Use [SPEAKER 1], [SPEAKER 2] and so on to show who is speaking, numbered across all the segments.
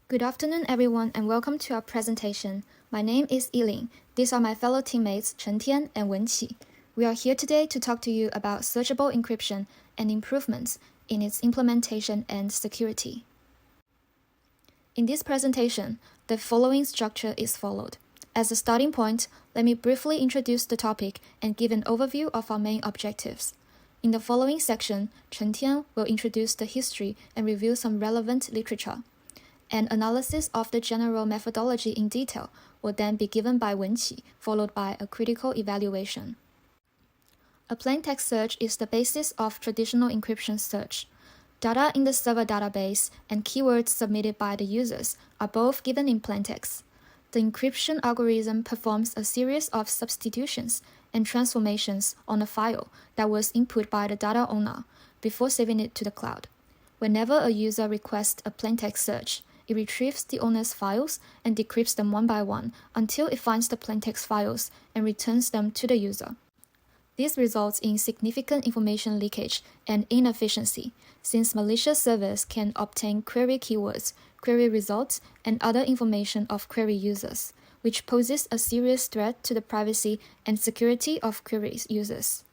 [SPEAKER 1] Good afternoon, everyone, and welcome to our presentation. My name is Yiling. These are my fellow teammates Chen Tian and Wenqi. We are here today to talk to you about searchable encryption and improvements in its implementation and security. In this presentation, the following structure is followed. As a starting point, let me briefly introduce the topic and give an overview of our main objectives. In the following section, Chen Tian will introduce the history and review some relevant literature. An analysis of the general methodology in detail will then be given by Wenqi, followed by a critical evaluation. A plaintext search is the basis of traditional encryption search. Data in the server database and keywords submitted by the users are both given in plaintext. The encryption algorithm performs a series of substitutions and transformations on a file that was input by the data owner before saving it to the cloud. Whenever a user requests a plaintext search, it retrieves the owner's files and decrypts them one by one until it finds the plaintext files and returns them to the user. This results in significant information leakage and inefficiency, since malicious servers can obtain query keywords, query results, and other information of query users, which poses a serious threat to the privacy and security of query users.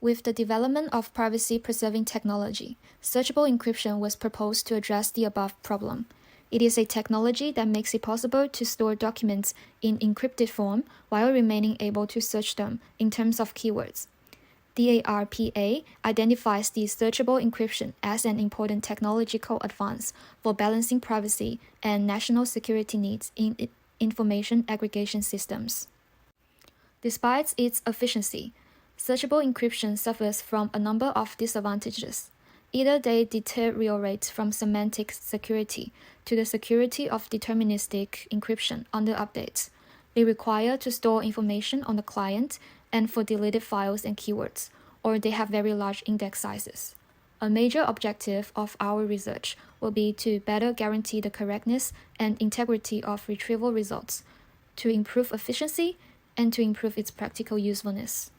[SPEAKER 1] With the development of privacy-preserving technology, searchable encryption was proposed to address the above problem. It is a technology that makes it possible to store documents in encrypted form while remaining able to search them in terms of keywords. DARPA identifies the searchable encryption as an important technological advance for balancing privacy and national security needs in information aggregation systems. Despite its efficiency, searchable encryption suffers from a number of disadvantages. Either they deteriorate from semantic security to the security of deterministic encryption under updates. They require to store information on the client and for deleted files and keywords, or they have very large index sizes. A major objective of our research will be to better guarantee the correctness and integrity of retrieval results, to improve efficiency, and to improve its practical usefulness.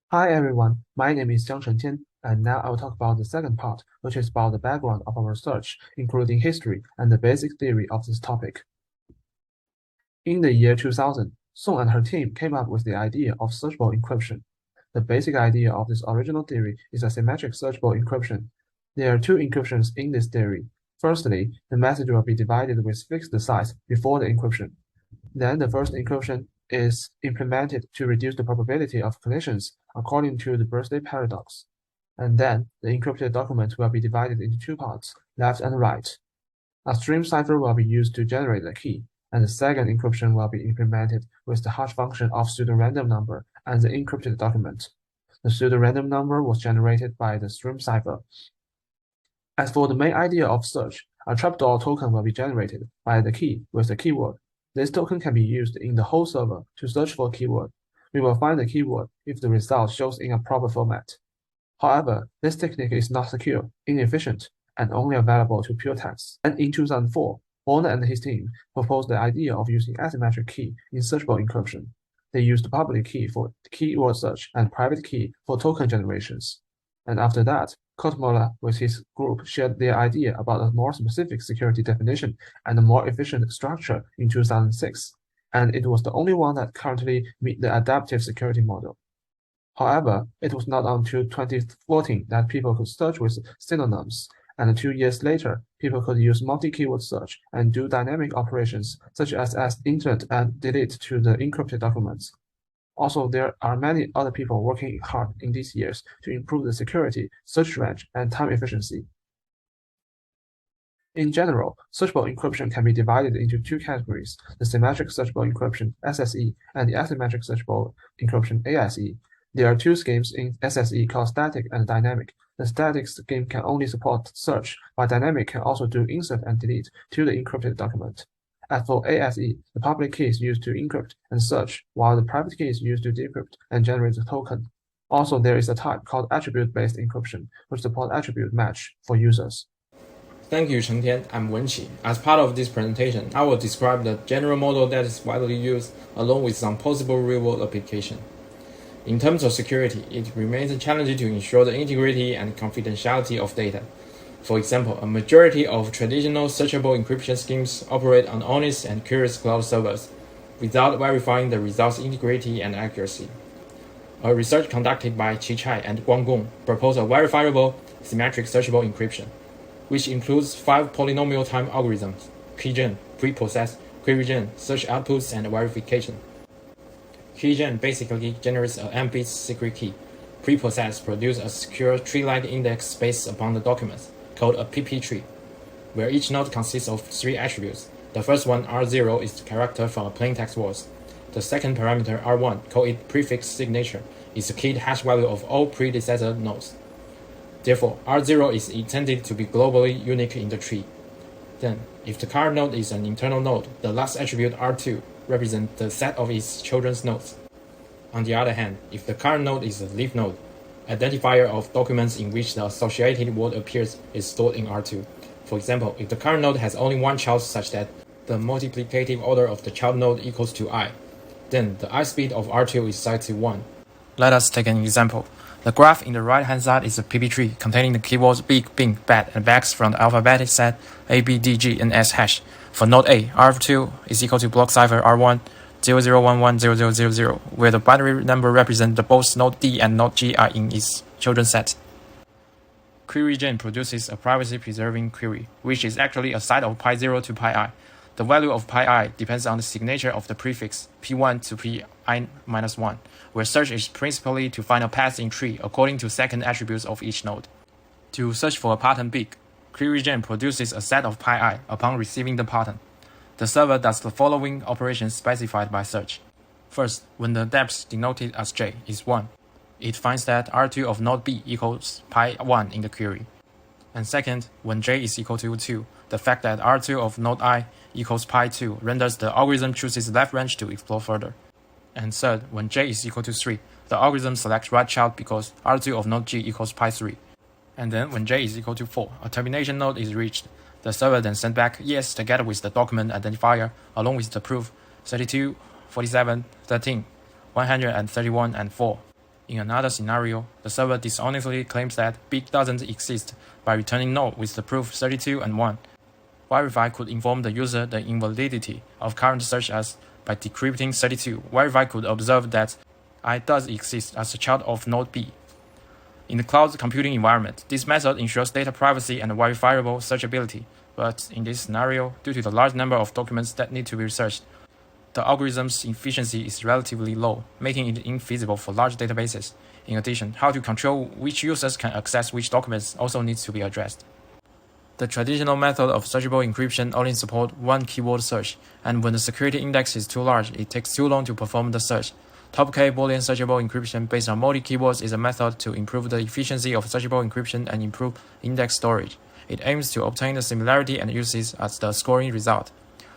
[SPEAKER 2] Hi everyone, my name is Chen Tian, and now I will talk about the second part, which is about the background of our research, including history and the basic theory of this topic. In the year 2000, Song and her team came up with the idea of searchable encryption. The basic idea of this original theory is a symmetric searchable encryption. There are two encryptions in this theory. Firstly, the message will be divided with fixed size before the encryption. Then the first encryption is implemented to reduce the probability of collisions according to the birthday paradox. And then the encrypted document will be divided into two parts, left and right. A stream cipher will be used to generate the key, and the second encryption will be implemented with the hash function of pseudorandom number and the encrypted document. The pseudorandom number was generated by the stream cipher. As for the main idea of search, a trapdoor token will be generated by the key with the keyword. This token can be used in the whole server to search for a keyword. We will find the keyword if the result shows in a proper format. However, this technique is not secure, inefficient, and only available to pure text. And in 2004, Horner and his team proposed the idea of using asymmetric key in searchable encryption. They used public key for keyword search and private key for token generations. And after that, Kurt Muller with his group shared their idea about a more specific security definition and a more efficient structure in 2006, and it was the only one that currently meets the adaptive security model. However, it was not until 2014 that people could search with synonyms, and 2 years later, people could use multi-keyword search and do dynamic operations such as insert and delete to the encrypted documents. Also, there are many other people working hard in these years to improve the security, search range, and time efficiency. In general, searchable encryption can be divided into two categories, the symmetric searchable encryption, SSE, and the asymmetric searchable encryption, ASE. There are two schemes in SSE called static and dynamic. The static scheme can only support search, while dynamic can also do insert and delete to the encrypted document. As for ASE, the public key is used to encrypt and search, while the private key is used to decrypt and generate the token. Also, there is a type called attribute-based encryption, which supports attribute match for users.
[SPEAKER 3] Thank you, Chen Tian. I'm Wenqi. As part of this presentation, I will describe the general model that is widely used, along with some possible real-world application. In terms of security, it remains challenging to ensure the integrity and confidentiality of data. For example, a majority of traditional searchable encryption schemes operate on honest and curious cloud servers, without verifying the results' integrity and accuracy. A research conducted by Qi and Guanggong proposed a verifiable symmetric searchable encryption, which includes 5 polynomial time algorithms: keygen, preprocess, querygen, search outputs, and verification. Keygen basically generates an M-bit secret key. Preprocess produces a secure tree-like index based upon the documents, called a PP tree, where each node consists of 3 attributes. The first one, R0, is the character from a plaintext word. The second parameter, R1, called it prefix signature, is the keyed hash value of all predecessor nodes. Therefore, R0 is intended to be globally unique in the tree. Then, if the current node is an internal node, the last attribute R2 represents the set of its children's nodes. On the other hand, if the current node is a leaf node, identifier of documents in which the associated word appears is stored in R2. For example, if the current node has only one child such that the multiplicative order of the child node equals to I, then the I speed of R2 is set to 1. Let us take an example. The graph in the right-hand side is a PP tree containing the keywords big, bing, bad, and bags from the alphabetic set A, B, D, G, and S hash. For node A, R2 is equal to block cipher R1 00110000, where the binary number represents both node D and node G are in its children's set. QueryGen produces a privacy-preserving query, which is actually a set of pi0 to pi. The value of pi depends on the signature of the prefix p1 to pi-1, where search is principally to find a path in tree according to second attributes of each node. To search for a pattern big, QueryGen produces a set of pi upon receiving the pattern. The server does the following operations specified by search. First, when the depth denoted as j is 1, it finds that R2 of node B equals pi1 in the query. And second, when j is equal to 2, the fact that R2 of node I equals pi2 renders the algorithm chooses left range to explore further. And third, when j is equal to 3, the algorithm selects right child because R2 of node G equals pi3. And then when j is equal to 4, a termination node is reached. The server then sends back yes together with the document identifier along with the proof 32, 47, 13, 131, and 4. In another scenario, the server dishonestly claims that big doesn't exist by returning no with the proof 32 and 1. Verify could inform the user the invalidity of current search as by decrypting 32. Verify could observe that I does exist as a child of node B. In the cloud computing environment, this method ensures data privacy and verifiable searchability, but in this scenario, due to the large number of documents that need to be researched, the algorithm's efficiency is relatively low, making it infeasible for large databases. In addition, how to control which users can access which documents also needs to be addressed. The traditional method of searchable encryption only supports one keyword search, and when the security index is too large, it takes too long to perform the search. Top-K Boolean searchable encryption based on multi-keywords is a method to improve the efficiency of searchable encryption and improve index storage. It aims to obtain the similarity and uses as the scoring result.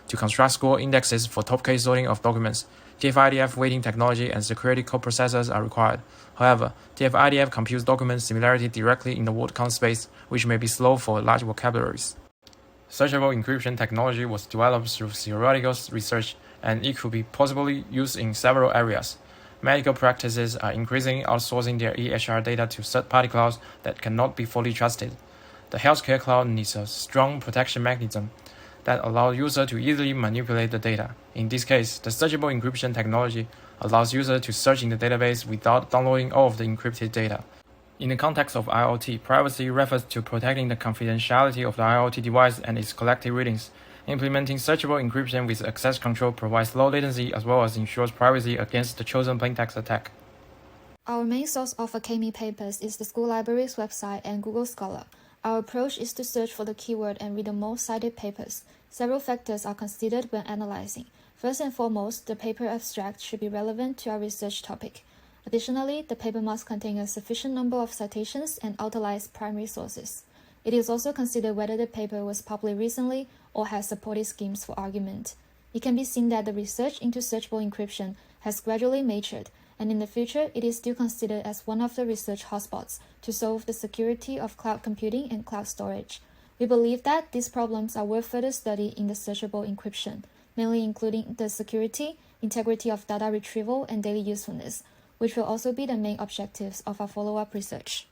[SPEAKER 3] To construct score indexes for top-K sorting of documents, TF-IDF weighting technology and security coprocessors are required. However, TF-IDF computes document similarity directly in the word count space, which may be slow for large vocabularies. Searchable encryption technology was developed through theoretical research, and it could be possibly used in several areas. Medical practices are increasingly outsourcing their EHR data to third-party clouds that cannot be fully trusted. The healthcare cloud needs a strong protection mechanism that allows users to easily manipulate the data. In this case, the searchable encryption technology allows users to search in the database without downloading all of the encrypted data. In the context of IoT, privacy refers to protecting the confidentiality of the IoT device and its collected readings. Implementing searchable encryption with access control provides low latency as well as ensures privacy against the chosen plaintext attack.
[SPEAKER 1] Our main source of academic papers is the school library's website and Google Scholar. Our approach is to search for the keyword and read the most cited papers. Several factors are considered when analyzing. First and foremost, the paper abstract should be relevant to our research topic. Additionally, the paper must contain a sufficient number of citations and utilize primary sources. It is also considered whether the paper was published recently or has supported schemes for argument. It can be seen that the research into searchable encryption has gradually matured, and in the future, it is still considered as one of the research hotspots to solve the security of cloud computing and cloud storage. We believe that these problems are worth further study in the searchable encryption, mainly including the security, integrity of data retrieval, and daily usefulness, which will also be the main objectives of our follow-up research.